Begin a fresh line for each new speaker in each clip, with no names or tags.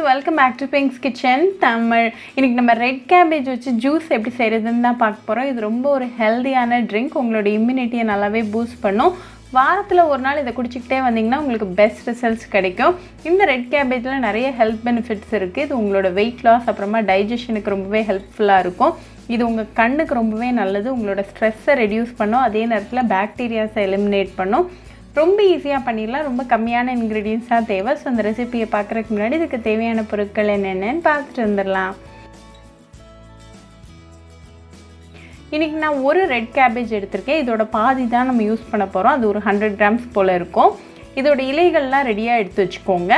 Welcome back to Pink's Kitchen Tamil. இன்றைக்கி நம்ம red cabbage வச்சு ஜூஸ் எப்படி செய்கிறதுன்னு தான் பார்க்க போகிறோம். இது ரொம்ப ஒரு ஹெல்தியான ட்ரிங்க். உங்களோட இம்யூனிட்டியை நல்லாவே பூஸ்ட் பண்ணும். வாரத்தில் ஒரு நாள் இதை குடிச்சிக்கிட்டே வந்தீங்கன்னா உங்களுக்கு பெஸ்ட் ரிசல்ட்ஸ் கிடைக்கும். இந்த ரெட் கேபேஜில் நிறைய ஹெல்த் பெனிஃபிட்ஸ் இருக்குது. இது உங்களோட வெயிட் லாஸ் அப்புறமா டைஜஷனுக்கு ரொம்பவே ஹெல்ப்ஃபுல்லாக இருக்கும். இது உங்கள் கண்ணுக்கு ரொம்பவே நல்லது. உங்களோட ஸ்ட்ரெஸ்ஸை ரெடியூஸ் பண்ணும். அதே நேரத்தில் பாக்டீரியாஸை எலிமினேட் பண்ணும். ரொம்ப ஈஸியாக பண்ணிடலாம். ரொம்ப கம்மியான இன்க்ரீடியன்ஸ் தான் தேவை. ஸோ அந்த ரெசிபியை பார்க்குறதுக்கு முன்னாடி இதுக்கு தேவையான பொருட்கள் என்னென்னு பார்த்துட்டு வந்துடலாம். இன்றைக்கி நான் ஒரு ரெட் கேபேஜ் எடுத்திருக்கேன். இதோட பாதி தான் நம்ம யூஸ் பண்ண போகிறோம். அது ஒரு 100 கிராம்ஸ் போல் இருக்கும். இதோட இலைகள்லாம் ரெடியாக எடுத்து வச்சுக்கோங்க.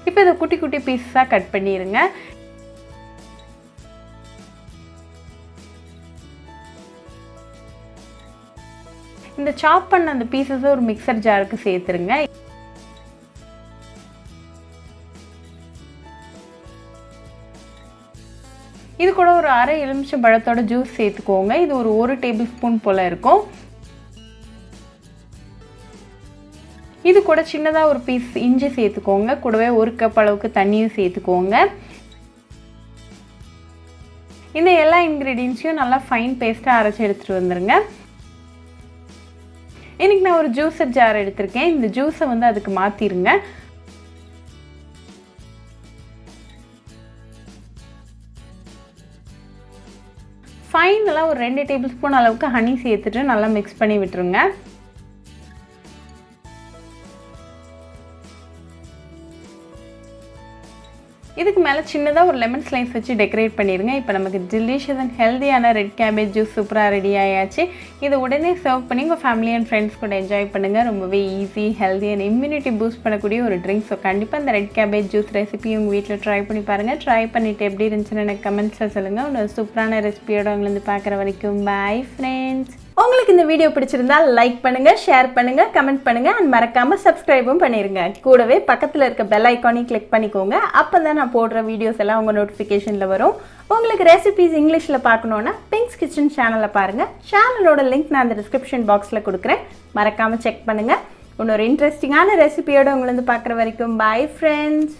இப்போ இதை குட்டி குட்டி பீஸாக கட் பண்ணிடுங்க. இந்த சாப் பண்ண அந்த பீசஸை ஒரு மிக்சர் ஜாருக்கு சேர்த்துருங்க. இது கூட ஒரு அரை எலுமிச்சை பழத்தோட ஜூஸ் சேர்த்துக்கோங்க. இது ஒரு 1 டேபிள் ஸ்பூன் போல் இருக்கும். இது கூட சின்னதாக ஒரு பீஸ் இஞ்சி சேர்த்துக்கோங்க. கூடவே 1 கப் அளவுக்கு தண்ணியும் சேர்த்துக்கோங்க. இந்த எல்லா இன்க்ரீடியன்ஸையும் நல்லா ஃபைன் பேஸ்ட்டாக அரைச்சி எடுத்துகிட்டு வந்துடுங்க. இன்றைக்கி நான் ஒரு ஜூஸர் ஜார் எடுத்திருக்கேன். இந்த ஜூஸை அதுக்கு மாற்றிடுங்க. ஃபைனலாக ஒரு 2 டேபிள் ஸ்பூன் அளவுக்கு ஹனி சேர்த்துட்டு நல்லா மிக்ஸ் பண்ணி விட்டுருங்க. இதுக்கு மேலே சின்னதாக ஒரு லெமன் ஸ்லைஸ் வச்சு டெக்கரேட் பண்ணிடுங்க. இப்போ நமக்கு டெலிஷியஸ் அண்ட் ஹெல்தியான ரெட் கேபேஜ் ஜூஸ் சூப்பராக ரெடி ஆயாச்சு. இதை உடனே சர்வ் பண்ணி உங்கள் ஃபேமிலி அண்ட் ஃப்ரெண்ட்ஸ் கூட என்ஜாய் பண்ணுங்கள். ரொம்பவே easy, healthy and immunity boost பண்ணக்கூடிய ஒரு ட்ரிங்க். ஸோ கண்டிப்பாக இந்த ரெட் கேபேஜ் ஜூஸ் ரெசிபி உங்கள் வீட்டில் ட்ரை பண்ணி பாருங்கள். ட்ரை பண்ணிவிட்டு எப்படி இருந்துச்சுன்னு எனக்கு கமெண்ட்ஸில் சொல்லுங்கள். ஒரு சூப்பரான ரெசிபியோட உங்களை பார்க்குற வரைக்கும் பாய் ஃப்ரெண்ட்ஸ். உங்களுக்கு இந்த வீடியோ பிடிச்சிருந்தா லைக் பண்ணுங்க, ஷேர் பண்ணுங்க, கமெண்ட் பண்ணுங்க அண்ட் மறக்காம சப்ஸ்கிரைபும் பண்ணிருங்க. கூடவே பக்கத்தில் இருக்க பெல் ஐக்கானையும் கிளிக் பண்ணிக்கோங்க. அப்பதான் நான் போடுற வீடியோஸ் எல்லாம் உங்க நோட்டிஃபிகேஷன்ல வரும். உங்களுக்கு ரெசிபிஸ் இங்கிலீஷ்ல பார்க்கணும்னா பிங்க்ஸ் கிச்சன் சேனலை பாருங்க. சேனலோட லிங்க் நான் அந்த டிஸ்கிரிப்ஷன் பாக்ஸ்ல கொடுக்குறேன். மறக்காம செக் பண்ணுங்க. இன்னொரு இன்ட்ரெஸ்டிங்கான ரெசிபியோட உங்களை பார்க்குற வரைக்கும் பாய் ஃப்ரெண்ட்ஸ்.